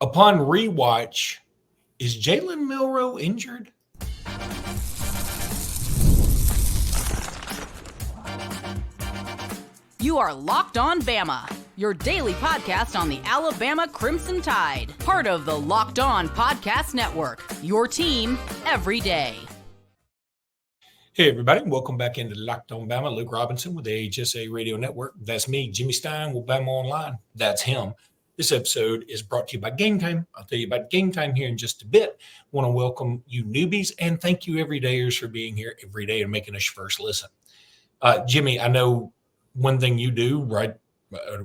Upon rewatch, is Jalen Milroe injured? You are Locked On Bama, your daily podcast on the Alabama Crimson Tide. Part of the Locked On Podcast Network, your team every day. Hey, everybody. Welcome back into Locked On Bama. Luke Robinson with the AHSA Radio Network. That's me. Jimmy Stein with Bama Online. That's him. This episode is brought to you by Game Time. I'll tell you about Game Time here in just a bit. Want to welcome you newbies and thank you everydayers for being here every day and making us your first listen. Jimmy, I know one thing you do right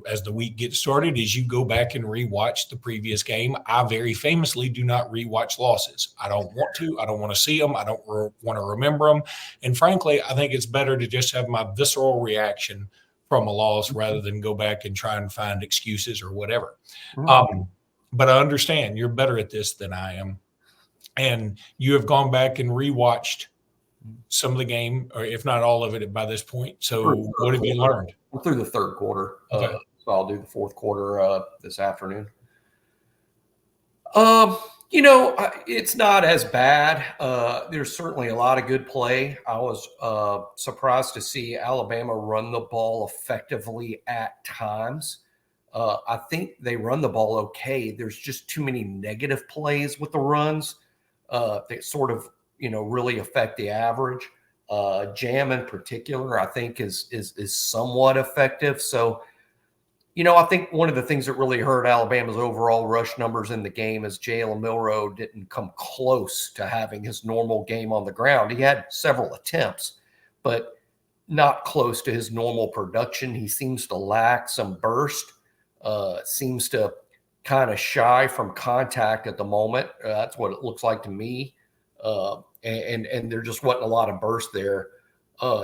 as the week gets started is you go back and rewatch the previous game. I very famously do not rewatch losses. I don't want to. I don't want to see them. I don't want to remember them. And frankly, I think it's better to just have my visceral reaction from a loss rather than go back and try and find excuses or whatever. But I understand you're better at this than I am. And you have gone back and rewatched some of the game, or if not all of it by this point. So what have you learned? I'm through the third quarter. Okay. So I'll do the fourth quarter this afternoon. It's not as bad. There's certainly a lot of good play. I was surprised to see Alabama run the ball effectively at times. I think they run the ball okay. There's just too many negative plays with the runs that sort of, really affect the average. Jam in particular, I think is somewhat effective. So, I think one of the things that really hurt Alabama's overall rush numbers in the game is Jalen Milroe didn't come close to having his normal game on the ground. He had several attempts, but not close to his normal production. He seems to lack some burst, seems to kind of shy from contact at the moment. That's what it looks like to me. And there just wasn't a lot of burst there.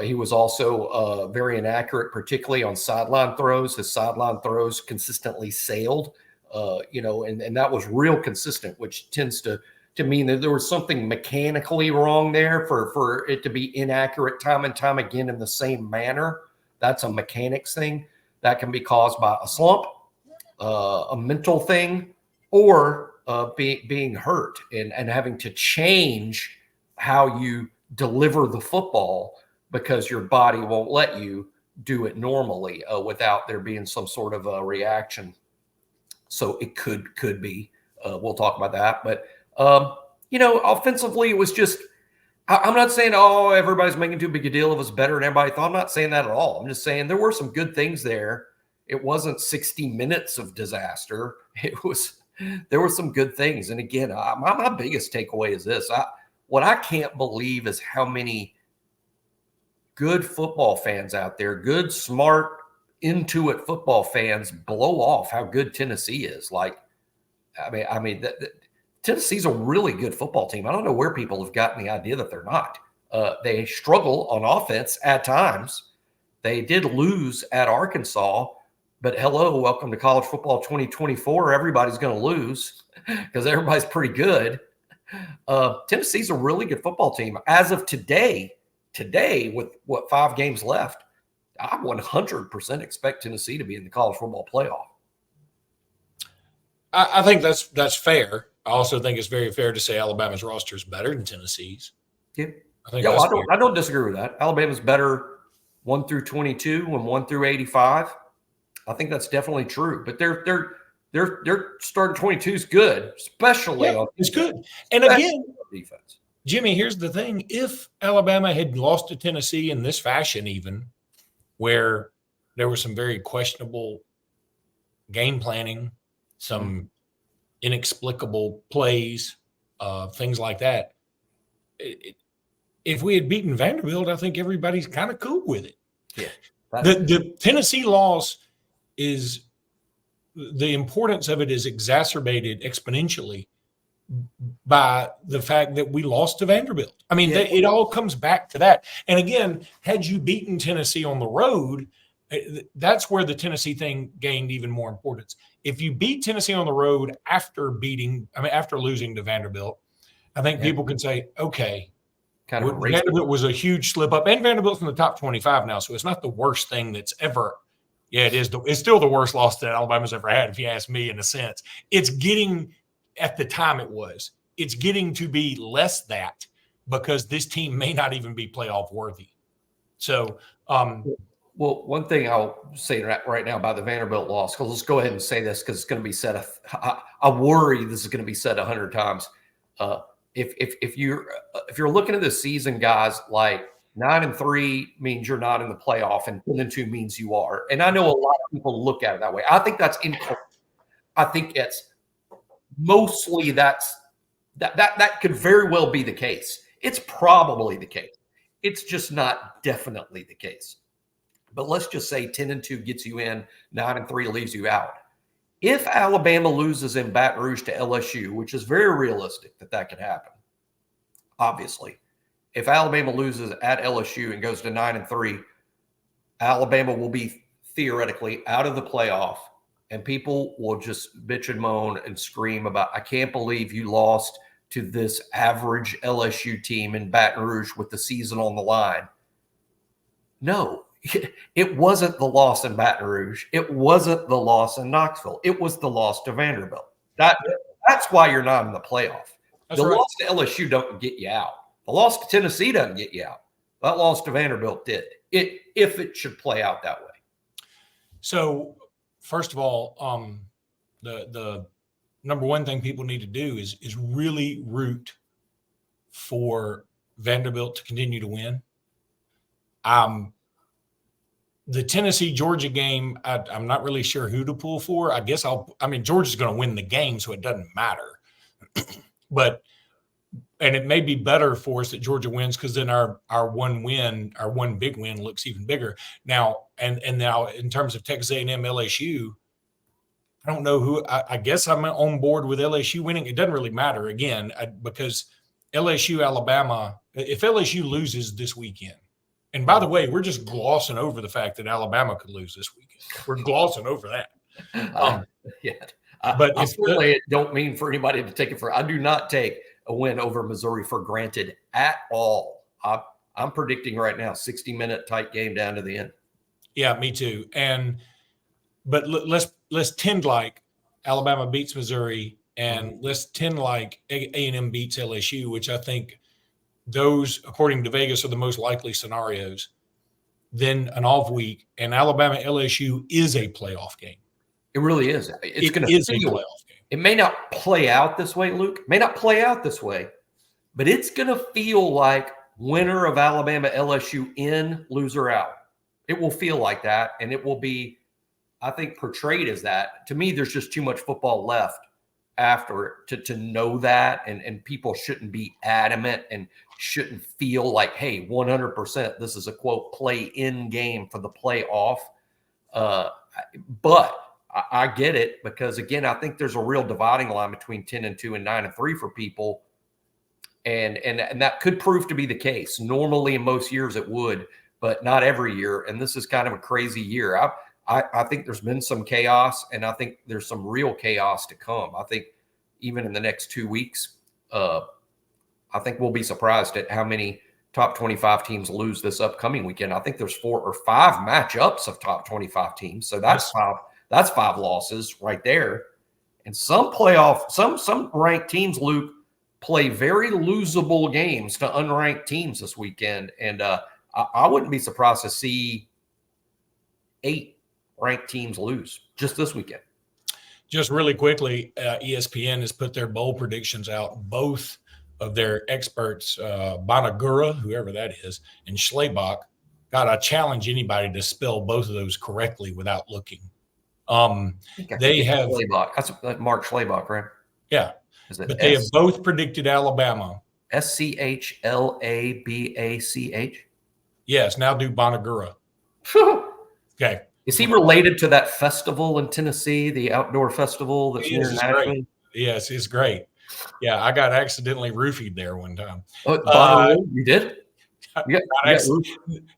He was also very inaccurate, particularly on sideline throws. His sideline throws consistently sailed, and that was real consistent, which tends to mean that there was something mechanically wrong there for it to be inaccurate time and time again in the same manner. That's a mechanics thing that can be caused by a slump, a mental thing, or being hurt and having to change how you deliver the football because your body won't let you do it normally without there being some sort of a reaction. So it could be. We'll talk about that. But, offensively, it was just – I'm not saying, everybody's making too big a deal of us better than everybody thought. I'm not saying that at all. I'm just saying there were some good things there. It wasn't 60 minutes of disaster. There were some good things. And, again, my biggest takeaway is this. What I can't believe is how many good football fans out there, good, smart, into-it football fans blow off how good Tennessee is. Tennessee's a really good football team. I don't know where people have gotten the idea that they're not. They struggle on offense at times. They did lose at Arkansas, but hello, welcome to college football 2024. Everybody's going to lose because everybody's pretty good. Tennessee's a really good football team. As of today, with 5 games left, I 100% expect Tennessee to be in the college football playoff. I think that's fair. I also think it's very fair to say Alabama's roster is better than Tennessee's. Yeah, I don't disagree with that. Alabama's better 1 through 22 and 1 through 85. I think that's definitely true. But their starting 22 is good, especially on defense. It's good. And again, defense. Jimmy, here's the thing. If Alabama had lost to Tennessee in this fashion, even where there was some very questionable game planning, some inexplicable plays, things like that, if we had beaten Vanderbilt, I think everybody's kind of cool with it. Yeah. The Tennessee loss is the importance of it is exacerbated exponentially by the fact that we lost to Vanderbilt. I mean, it all comes back to that. And again, had you beaten Tennessee on the road, that's where the Tennessee thing gained even more importance. If you beat Tennessee on the road after losing to Vanderbilt, I think people can say, okay, Vanderbilt was a huge slip up, and Vanderbilt's in the top 25 now, so it's not the worst thing that's ever. Yeah, it is. It's still the worst loss that Alabama's ever had, if you ask me, in a sense. It's getting at the time it was. It's getting to be less that because this team may not even be playoff worthy. So, well, one thing I'll say right now about the Vanderbilt loss, because let's go ahead and say this because it's going to be said. I worry this is going to be said 100 times. If you're looking at this season, guys, like 9-3 means you're not in the playoff, and 10-2 means you are. And I know a lot of people look at it that way. I think that's incorrect. I think it's mostly that could very well be the case. It's probably the case. It's just not definitely the case. But let's just say 10-2 gets you in, 9-3 leaves you out. If Alabama loses in Baton Rouge to LSU, which is very realistic that could happen, obviously, if Alabama loses at LSU and goes to 9-3, Alabama will be theoretically out of the playoff, and people will just bitch and moan and scream about, I can't believe you lost to this average LSU team in Baton Rouge with the season on the line. No, it wasn't the loss in Baton Rouge. It wasn't the loss in Knoxville. It was the loss to Vanderbilt. That's why you're not in the playoff. The loss to LSU don't get you out. The loss to Tennessee doesn't get you out. That loss to Vanderbilt did. If it should play out that way. So, first of all, the number one thing people need to do is really root for Vanderbilt to continue to win. The Tennessee-Georgia game, I'm not really sure who to pull for. I guess Georgia's going to win the game, so it doesn't matter. And it may be better for us that Georgia wins because then our one big win looks even bigger. Now, and now in terms of Texas A&M, LSU, I don't know who. I guess I'm on board with LSU winning. It doesn't really matter again because LSU, Alabama. If LSU loses this weekend. And by the way, we're just glossing over the fact that Alabama could lose this weekend. We're glossing over that. But I certainly don't mean for anybody to take it for. I do not take a win over Missouri for granted at all. I'm predicting right now 60-minute tight game down to the end. Yeah, me too. But let's tend like Alabama beats Missouri, and let's tend like A&M beats LSU, which I think. Those, according to Vegas, are the most likely scenarios. Then an off week, and Alabama LSU is a playoff game. It really is. It's going to be a playoff game. It may not play out this way, Luke. It may not play out this way, but it's going to feel like winner of Alabama LSU in, loser out. It will feel like that, and it will be, I think, portrayed as that. To me, there's just too much football left after it to know that, and people shouldn't be adamant and shouldn't feel like, hey, 100% this is a quote play-in game for the playoff. But I get it because again, I think there's a real dividing line between 10-2 and 9-3 for people, and that could prove to be the case. Normally, in most years, it would, but not every year. And this is kind of a crazy year. I think there's been some chaos, and I think there's some real chaos to come. I think even in the next 2 weeks, I think we'll be surprised at how many top 25 teams lose this upcoming weekend. I think there's 4 or 5 matchups of top 25 teams. So that's five losses right there. And some ranked teams, Luke, play very losable games to unranked teams this weekend. And I wouldn't be surprised to see 8 ranked teams lose just this weekend. Just really quickly, ESPN has put their bowl predictions out. Both of their experts, Bonagura, whoever that is, and Schlabach. God, I challenge anybody to spell both of those correctly without looking. They have Schlabach. That's Mark Schlabach, right? Yeah, but they have both predicted Alabama. Schlabach. Yes, now do Bonagura. Okay. Is he related to that festival in Tennessee, the outdoor festival that's near Nashville? Yes, it's great. Yeah, I got accidentally roofied there one time. You did?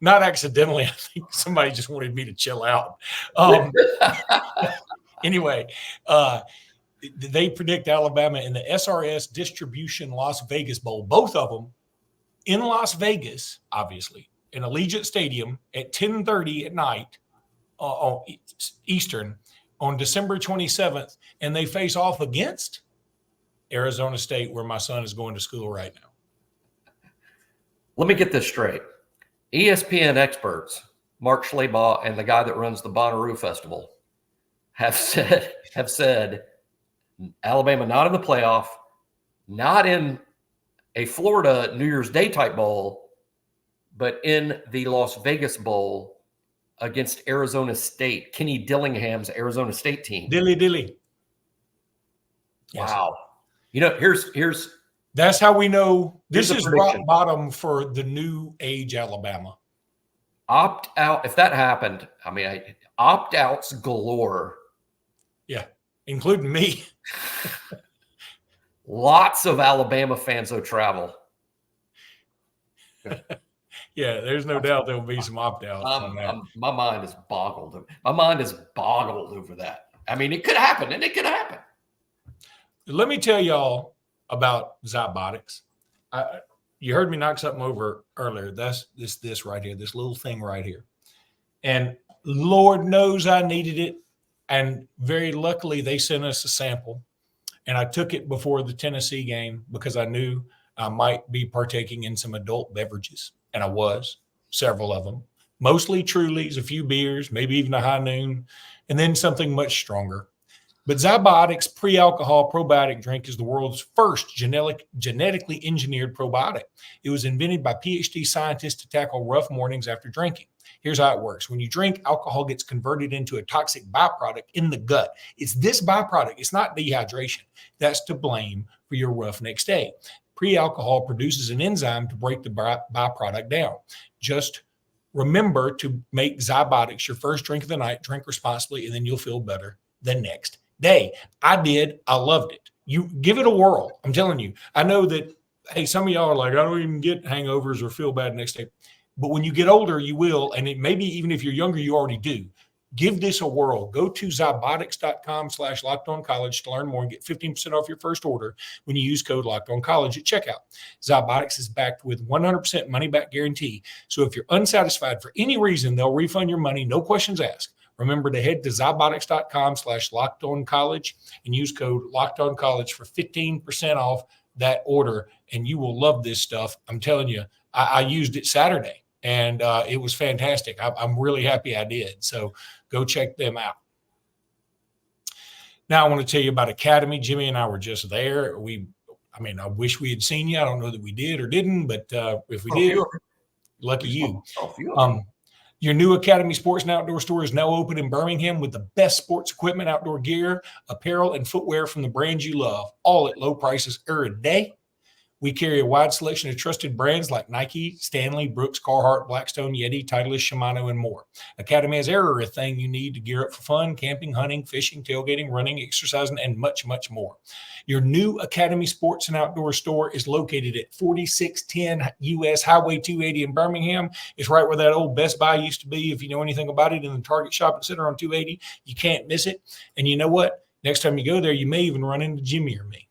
Not accidentally. I think somebody just wanted me to chill out. Anyway, they predict Alabama in the SRS Distribution Las Vegas Bowl, both of them in Las Vegas, obviously, in Allegiant Stadium at 10:30 at night Eastern on December 27th, and they face off against Arizona State, where my son is going to school right now. Let me get this straight. ESPN experts, Mark Schleybaugh and the guy that runs the Bonnaroo Festival, have said Alabama not in the playoff, not in a Florida New Year's Day type bowl, but in the Las Vegas Bowl against Arizona State, Kenny Dillingham's Arizona State team. Dilly. Wow. Here's that's how we know this here's is rock bottom for the new age Alabama. Opt out. If that happened, opt outs galore. Yeah, including me. Lots of Alabama fans will travel. Yeah, there's no doubt there will be some opt-outs on that. My mind is boggled. My mind is boggled over that. It could happen, and it could happen. Let me tell y'all about Zybotics. You heard me knock something over earlier. That's this right here, this little thing right here. And Lord knows I needed it. And very luckily, they sent us a sample. And I took it before the Tennessee game because I knew I might be partaking in some adult beverages. And I was, several of them. Mostly Trulies, a few beers, maybe even a high noon, and then something much stronger. But Zybotics pre-alcohol probiotic drink is the world's first genetically engineered probiotic. It was invented by PhD scientists to tackle rough mornings after drinking. Here's how it works. When you drink, alcohol gets converted into a toxic byproduct in the gut. It's this byproduct. It's not dehydration. That's to blame for your rough next day. Pre-alcohol produces an enzyme to break the byproduct down. Just remember to make Zybotics your first drink of the night. Drink responsibly, and then you'll feel better the next day. I did. I loved it. You give it a whirl. I'm telling you. I know that, hey, some of y'all are like, I don't even get hangovers or feel bad next day. But when you get older, you will. And maybe even if you're younger, you already do. Give this a whirl. Go to Zybotics.com/LockedOnCollege to learn more and get 15% off your first order when you use code LockedOnCollege at checkout. Zybotics is backed with 100% money-back guarantee. So if you're unsatisfied for any reason, they'll refund your money, no questions asked. Remember to head to Zybotics.com/LockedOnCollege and use code LockedOnCollege for 15% off that order, and you will love this stuff. I'm telling you, I used it Saturday, and it was fantastic. I'm really happy I did. So go check them out. Now I want to tell you about Academy. Jimmy and I were just there. I wish we had seen you. I don't know that we did or didn't, but if we did, lucky you. Your new Academy Sports and Outdoor store is now open in Birmingham with the best sports equipment, outdoor gear, apparel, and footwear from the brands you love, all at low prices every day. We carry a wide selection of trusted brands like Nike, Stanley, Brooks, Carhartt, Blackstone, Yeti, Titleist, Shimano, and more. Academy has everything you need to gear up for fun, camping, hunting, fishing, tailgating, running, exercising, and much, much more. Your new Academy Sports and Outdoor store is located at 4610 US Highway 280 in Birmingham. It's right where that old Best Buy used to be. If you know anything about it, in the Target Shopping Center on 280, you can't miss it. And you know what? Next time you go there, you may even run into Jimmy or me.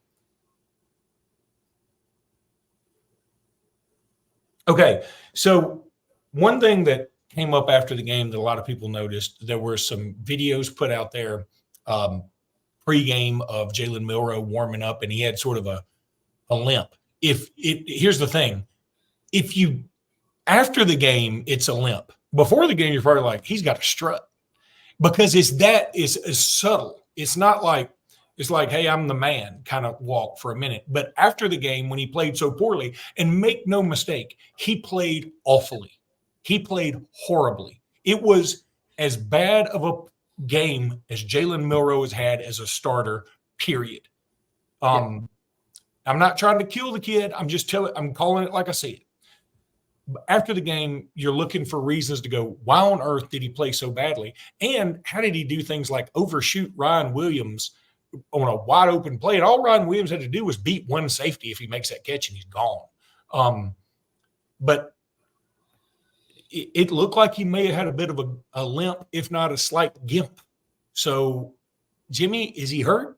Okay, so one thing that came up after the game that a lot of people noticed, there were some videos put out there pregame of Jalen Milroe warming up, and he had sort of a limp. Here's the thing. After the game, it's a limp. Before the game, you're probably like, he's got a strut. Because it's subtle. It's not like, it's like, hey, I'm the man kind of walk for a minute. But after the game, when he played so poorly, and make no mistake, he played awfully. He played horribly. It was as bad of a game as Jalen Milroe has had as a starter, period. I'm not trying to kill the kid. I'm calling it like I see it. After the game, you're looking for reasons to go, why on earth did he play so badly? And how did he do things like overshoot Ryan Williams on a wide open play? And all Ryan Williams had to do was beat one safety. If he makes that catch, and he's gone. But it looked like he may have had a bit of a limp, if not a slight gimp. So, Jimmy, is he hurt?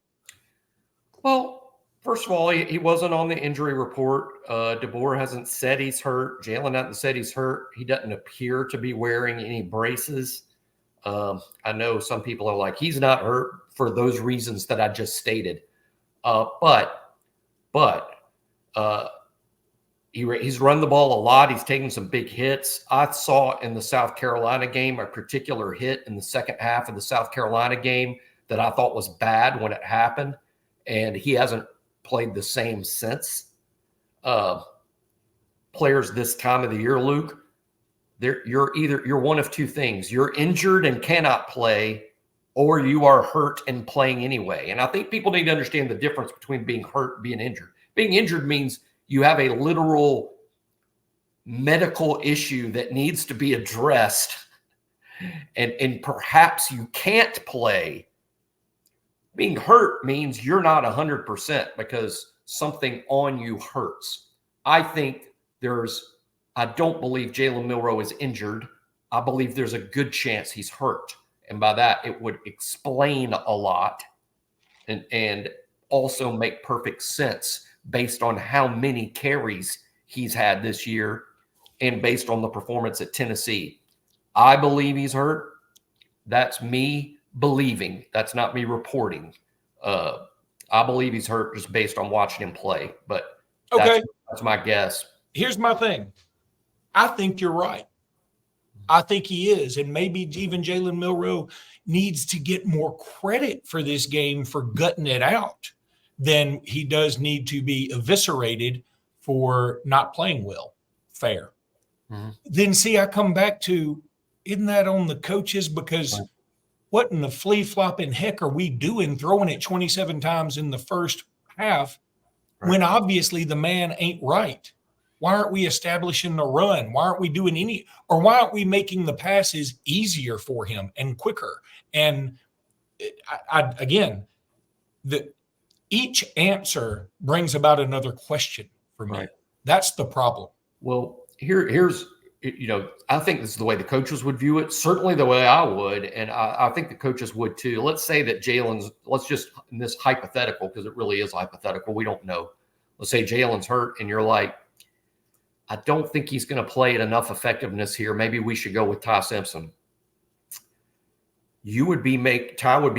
Well, first of all, he wasn't on the injury report. DeBoer hasn't said he's hurt. Jalen hasn't said he's hurt. He doesn't appear to be wearing any braces. I know some people are like, he's not hurt for those reasons that I just stated. But but he's run the ball a lot. He's taken some big hits. I saw in the South Carolina game a particular hit in the second half of the South Carolina game that I thought was bad when it happened, and he hasn't played the same since. Players this time of the year, Luke, you're one of two things. You're injured and cannot play, or you are hurt and playing anyway. And I think people need to understand the difference between being hurt and being injured. Being injured means you have a literal medical issue that needs to be addressed, and perhaps you can't play. Being hurt means you're not 100% because something on you hurts. I don't believe Jalen Milroe is injured. I believe there's a good chance he's hurt. And by that, it would explain a lot and also make perfect sense based on how many carries he's had this year and based on the performance at Tennessee. I believe he's hurt. That's me believing. That's not me reporting. I believe he's hurt just based on watching him play. But that's my guess. Here's my thing. I think you're right. I think he is. And maybe even Jalen Milroe needs to get more credit for this game for gutting it out than he does need to be eviscerated for not playing well. Fair. Mm-hmm. Then see, I come back to, isn't that on the coaches? Because what in the flea-flopping heck are we doing throwing it 27 times in the first half when obviously the man ain't right? Why aren't we establishing the run? Why aren't we doing or why aren't we making the passes easier for him and quicker? And each answer brings about another question for me. Right. That's the problem. Well, here's, I think this is the way the coaches would view it. Certainly the way I would. And I think the coaches would too. Let's say that let's just, in this hypothetical, because it really is hypothetical. We don't know. Let's say Jalen's hurt and you're like, I don't think he's going to play at enough effectiveness here. Maybe we should go with Ty Simpson. Ty would be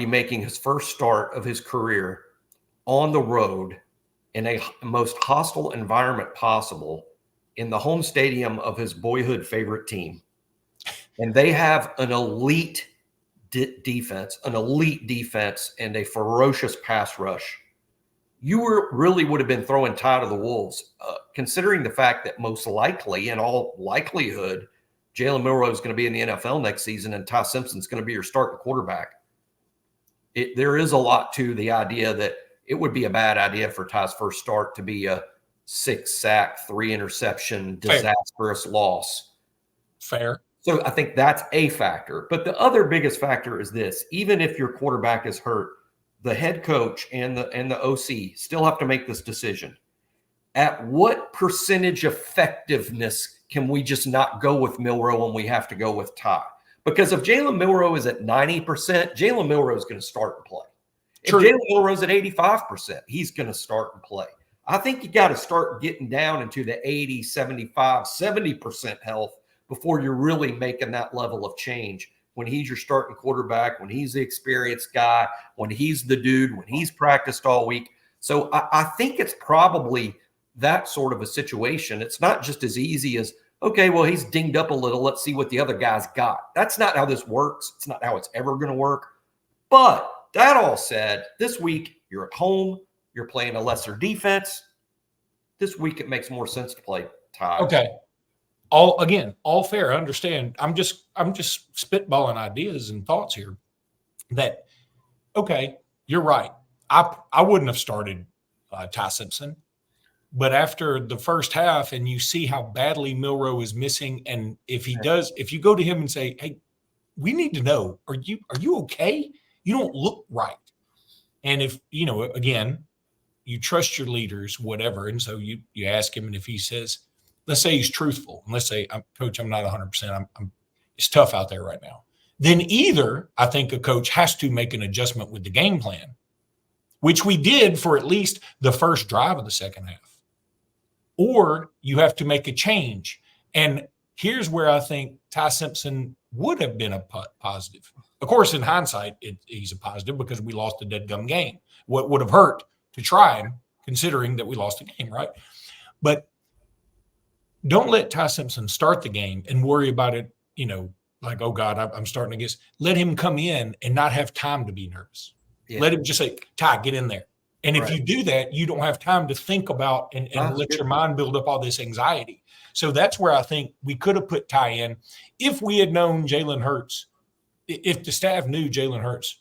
making his first start of his career on the road in a most hostile environment possible in the home stadium of his boyhood favorite team. And they have an elite defense, and a ferocious pass rush. You really would have been throwing Ty to the wolves, considering the fact that most likely, in all likelihood, Jalen Milroe is going to be in the NFL next season and Ty Simpson's going to be your starting quarterback. There is a lot to the idea that it would be a bad idea for Ty's first start to be a 6-sack, 3-interception, disastrous loss. Fair. So I think that's a factor. But the other biggest factor is this. Even if your quarterback is hurt, the head coach and the OC still have to make this decision. At what percentage effectiveness can we just not go with Milroe and we have to go with Ty? Because if Jalen Milroe is at 90%, Jalen Milroe is going to start and play. True. If Jalen Milroe is at 85%, he's going to start and play. I think you got to start getting down into the 80, 75, 70% health before you're really making that level of change. When he's your starting quarterback, when he's the experienced guy, when he's the dude, when he's practiced all week. So I think it's probably that sort of a situation. It's not just as easy as, okay, well, he's dinged up a little. Let's see what the other guy's got. That's not how this works. It's not how it's ever going to work. But that all said, this week you're at home. You're playing a lesser defense. This week it makes more sense to play Ty. Okay. All fair. I understand. I'm just spitballing ideas and thoughts here that, okay, you're right. I wouldn't have started Ty Simpson, but after the first half and you see how badly Milroe is missing, and if you go to him and say, hey, we need to know, are you okay? You don't look right. And if, again, you trust your leaders, whatever. And so you ask him, and if he says, let's say he's truthful, and let's say, Coach, I'm not 100%. It's tough out there right now. Then either I think a coach has to make an adjustment with the game plan, which we did for at least the first drive of the second half, or you have to make a change. And here's where I think Ty Simpson would have been a positive. Of course, in hindsight, he's a positive because we lost the dead gum game. What would have hurt to try him considering that we lost the game, right? But don't let Ty Simpson start the game and worry about it, like, oh God, I'm starting against. Let him come in and not have time to be nervous. Yeah. Let him just say, Ty, get in there. And if Right. you do that, you don't have time to think about and let your mind build up all this anxiety. So that's where I think we could have put Ty in if we had known Jalen Hurts, if the staff knew Jalen Hurts.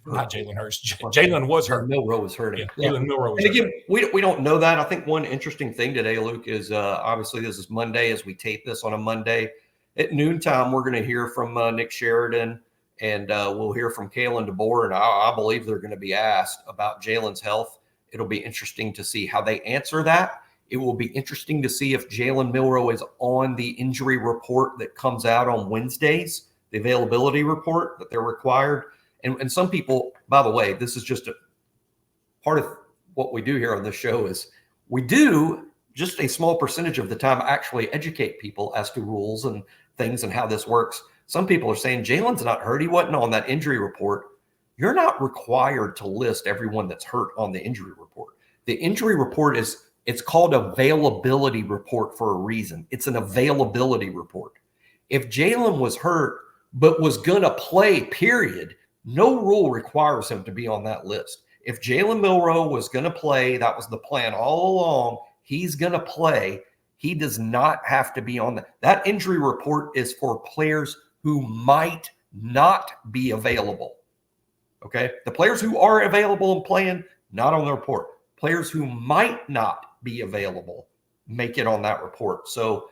Not Jalen Hurts. Jalen was hurt. Milroe was hurting. Yeah, Jalen Milroe was and again, hurt. we don't know that. I think one interesting thing today, Luke, is obviously this is Monday as we tape this on a Monday. At noontime, we're going to hear from Nick Sheridan, and we'll hear from Kalen DeBoer, and I believe they're going to be asked about Jalen's health. It'll be interesting to see how they answer that. It will be interesting to see if Jalen Milroe is on the injury report that comes out on Wednesdays, the availability report that they're required. And some people, by the way, this is just a part of what we do here on this show is we do just a small percentage of the time actually educate people as to rules and things and how this works. Some people are saying Jalen's not hurt. He wasn't on that injury report. You're not required to list everyone that's hurt on the injury report. The injury report it's called availability report for a reason. It's an availability report. If Jalen was hurt but was going to play, period, no rule requires him to be on that list. If Jalen Milroe was going to play, that was the plan all along. He's going to play. He does not have to be on that. That injury report is for players who might not be available. Okay? The players who are available and playing, not on the report. Players who might not be available make it on that report. So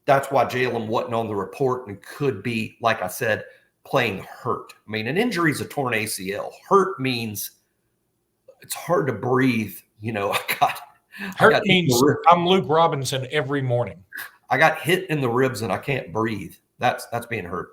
that's why Jalen wasn't on the report and could be, like I said, playing hurt. I mean, an injury is a torn ACL. Hurt means it's hard to breathe. Hurt means I'm Luke Robinson every morning. I got hit in the ribs and I can't breathe. That's being hurt.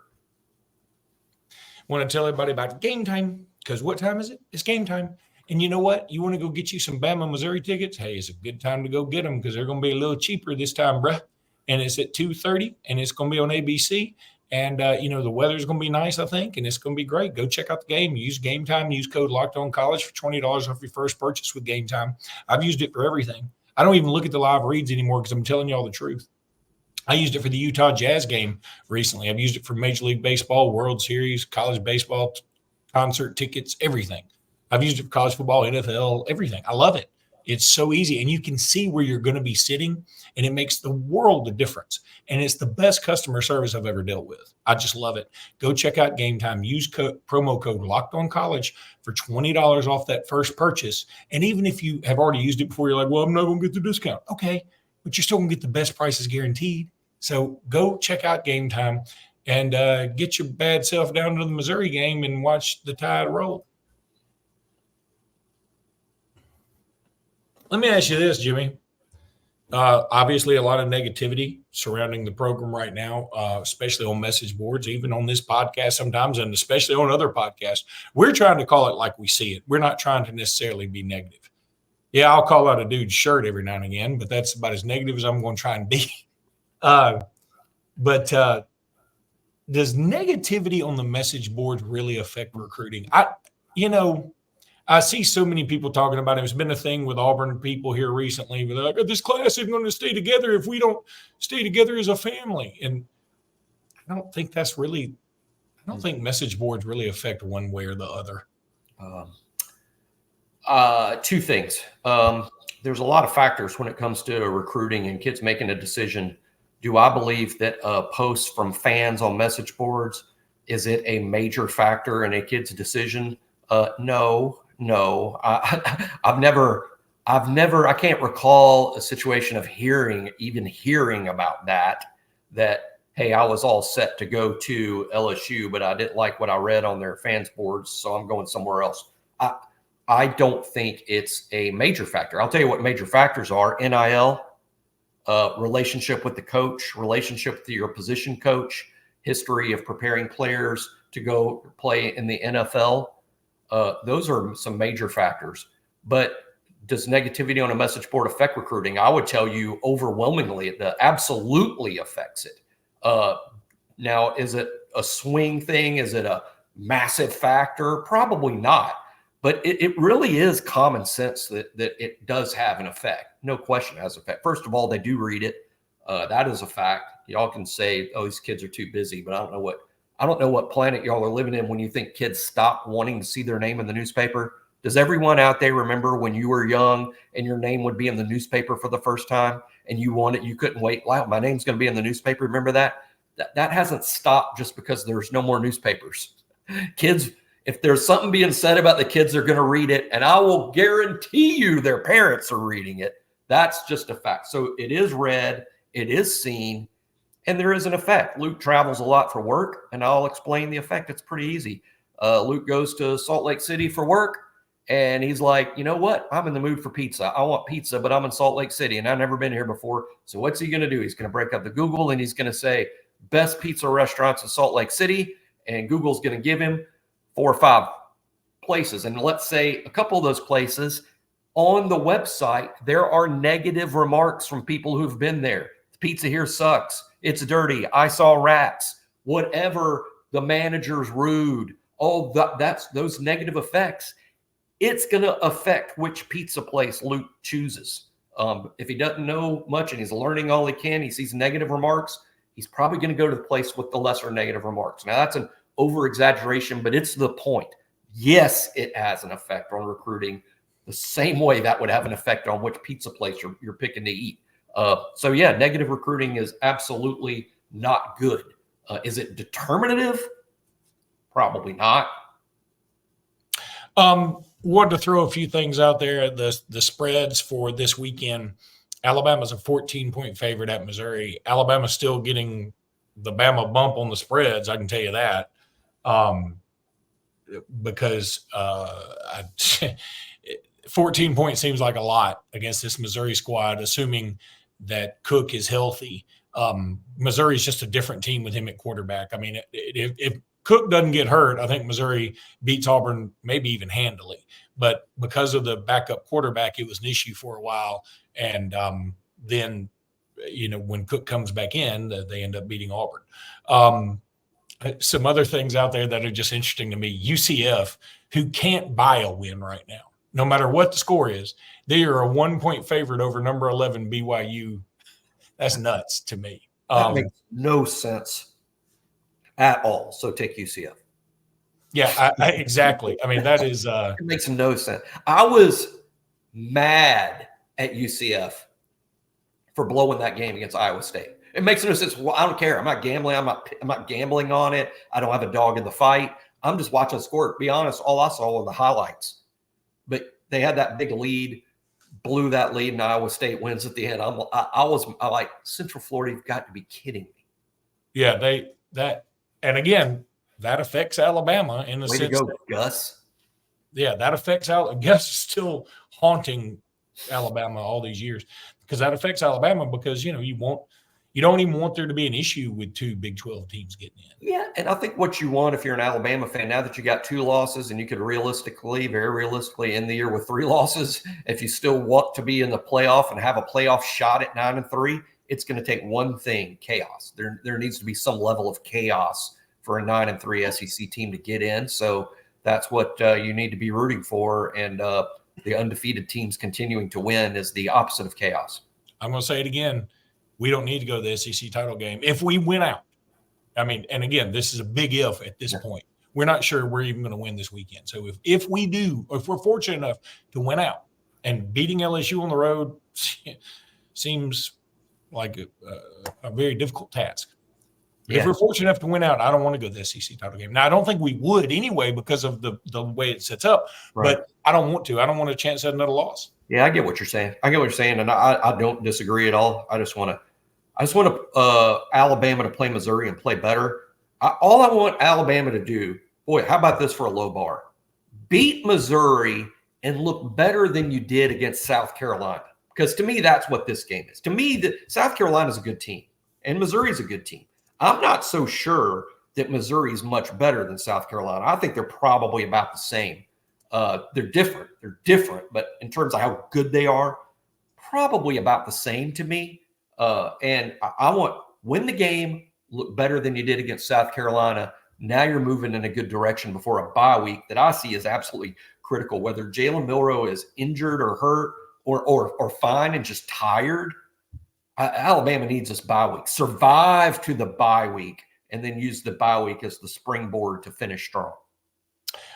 Want to tell everybody about game time, because what time is it? It's game time. And you know what? You want to go get you some Bama, Missouri tickets? Hey, it's a good time to go get them because they're going to be a little cheaper this time, bruh. And it's at 2:30, and it's going to be on ABC. And, the weather's going to be nice, I think, and it's going to be great. Go check out the game. Use Game Time. Use code LOCKEDONCollege for $20 off your first purchase with Game Time. I've used it for everything. I don't even look at the live reads anymore because I'm telling you all the truth. I used it for the Utah Jazz game recently. I've used it for Major League Baseball, World Series, college baseball, concert tickets, everything. I've used it for college football, NFL, everything. I love it. It's so easy, and you can see where you're going to be sitting, and it makes the world of difference. And it's the best customer service I've ever dealt with. I just love it. Go check out Game Time. Use promo code LOCKEDONCollege for $20 off that first purchase. And even if you have already used it before, you're like, well, I'm not going to get the discount. Okay, but you're still going to get the best prices guaranteed. So go check out Game Time and get your bad self down to the Missouri game and watch the Tide roll. Let me ask you this, Jimmy. Obviously, a lot of negativity surrounding the program right now, especially on message boards, even on this podcast sometimes, and especially on other podcasts. We're trying to call it like we see it. We're not trying to necessarily be negative. Yeah, I'll call out a dude's shirt every now and again, but that's about as negative as I'm going to try and be. But does negativity on the message boards really affect recruiting? I see so many people talking about it. It's been a thing with Auburn people here recently. They're like, this class isn't going to stay together if we don't stay together as a family. And I don't think message boards really affect one way or the other. Two things. There's a lot of factors when it comes to recruiting and kids making a decision. Do I believe that posts from fans on message boards, is it a major factor in a kid's decision? No. I've never, I can't recall a situation of hearing about that, hey, I was all set to go to LSU, but I didn't like what I read on their fans boards, so I'm going somewhere else. I don't think it's a major factor. I'll tell you what major factors are: NIL, relationship with the coach, relationship with your position coach, history of preparing players to go play in the NFL. Those are some major factors. But does negativity on a message board affect recruiting? I would tell you overwhelmingly it absolutely affects it. Now, is it a swing thing? Is it a massive factor? Probably not. But it really is common sense that it does have an effect. No question it has an effect. First of all, they do read it. That is a fact. Y'all can say, oh, these kids are too busy, but I don't know what planet y'all are living in when you think kids stop wanting to see their name in the newspaper. Does everyone out there remember when you were young and your name would be in the newspaper for the first time and you couldn't wait? Wow, my name's going to be in the newspaper. Remember that? That hasn't stopped just because there's no more newspapers. Kids, if there's something being said about the kids, they're going to read it. And I will guarantee you their parents are reading it. That's just a fact. So it is read, it is seen, and there is an effect. Luke travels a lot for work, and I'll explain the effect. It's pretty easy. Luke goes to Salt Lake City for work, and he's like, you know what? I'm in the mood for pizza. I want pizza, but I'm in Salt Lake City, and I've never been here before. So what's he going to do? He's going to break up the Google, and he's going to say, best pizza restaurants in Salt Lake City, and Google's going to give him 4 or 5 places. And let's say a couple of those places on the website, there are negative remarks from people who've been there. The pizza here sucks. It's dirty. I saw rats. Whatever, the manager's rude. Oh, that's those negative effects. It's going to affect which pizza place Luke chooses. If he doesn't know much and he's learning all he can, he sees negative remarks, he's probably going to go to the place with the lesser negative remarks. Now, that's an over-exaggeration, but it's the point. Yes, it has an effect on recruiting the same way that would have an effect on which pizza place you're picking to eat. So, yeah, negative recruiting is absolutely not good. Is it determinative? Probably not. Wanted to throw a few things out there. The spreads for this weekend. Alabama's a 14-point favorite at Missouri. Alabama's still getting the Bama bump on the spreads, I can tell you that. Because 14 points seems like a lot against this Missouri squad, assuming that Cook is healthy. Missouri's just a different team with him at quarterback. I mean, if Cook doesn't get hurt, I think Missouri beats Auburn maybe even handily. But because of the backup quarterback, it was an issue for a while. And then, when Cook comes back in, they end up beating Auburn. Some other things out there that are just interesting to me. UCF, who can't buy a win right now, no matter what the score is, they are a 1-point favorite over number 11 BYU. That's nuts to me. That makes no sense at all. So take UCF. Yeah, exactly. I mean, that is it makes no sense. I was mad at UCF for blowing that game against Iowa State. It makes no sense. Well, I don't care. I'm not gambling. I'm not gambling on it. I don't have a dog in the fight. I'm just watching the score. To be honest, all I saw were the highlights. But they had that big lead, blew that lead, and Iowa State wins at the end. I was like, Central Florida, you've got to be kidding me. Yeah, and again, that affects Alabama in the Way sense to go, that, Gus. Yeah, that affects Alabama. Gus is still haunting Alabama all these years because that affects Alabama because you don't even want there to be an issue with 2 Big 12 teams getting in. Yeah, and I think what you want if you're an Alabama fan, now that you got 2 losses and you could very realistically end the year with 3 losses, if you still want to be in the playoff and have a playoff shot at 9-3, it's going to take one thing: chaos. There needs to be some level of chaos for a 9-3 SEC team to get in. So that's what you need to be rooting for. And the undefeated teams continuing to win is the opposite of chaos. I'm going to say it again. We don't need to go to the SEC title game if we win out. I mean, and again, this is a big if at this point. We're not sure we're even going to win this weekend. So if we do, if we're fortunate enough to win out, and beating LSU on the road seems like a very difficult task. If we're fortunate enough to win out, I don't want to go to the SEC title game. Now, I don't think we would anyway because of the way it sets up, but I don't want to. I don't want a chance at another loss. Yeah, I get what you're saying. And I don't disagree at all. I just want Alabama to play Missouri and play better. All I want Alabama to do, boy, how about this for a low bar? Beat Missouri and look better than you did against South Carolina. Because to me, that's what this game is. To me, South Carolina is a good team, and Missouri is a good team. I'm not so sure that Missouri is much better than South Carolina. I think they're probably about the same. They're different. But in terms of how good they are, probably about the same to me. And I want win the game, look better than you did against South Carolina. Now you're moving in a good direction before a bye week that I see is absolutely critical. Whether Jalen Milroe is injured or hurt or fine and just tired, Alabama needs this bye week. Survive to the bye week and then use the bye week as the springboard to finish strong.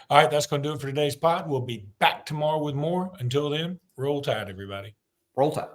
All right, that's going to do it for today's pod. We'll be back tomorrow with more. Until then, roll tide, everybody. Roll Tide.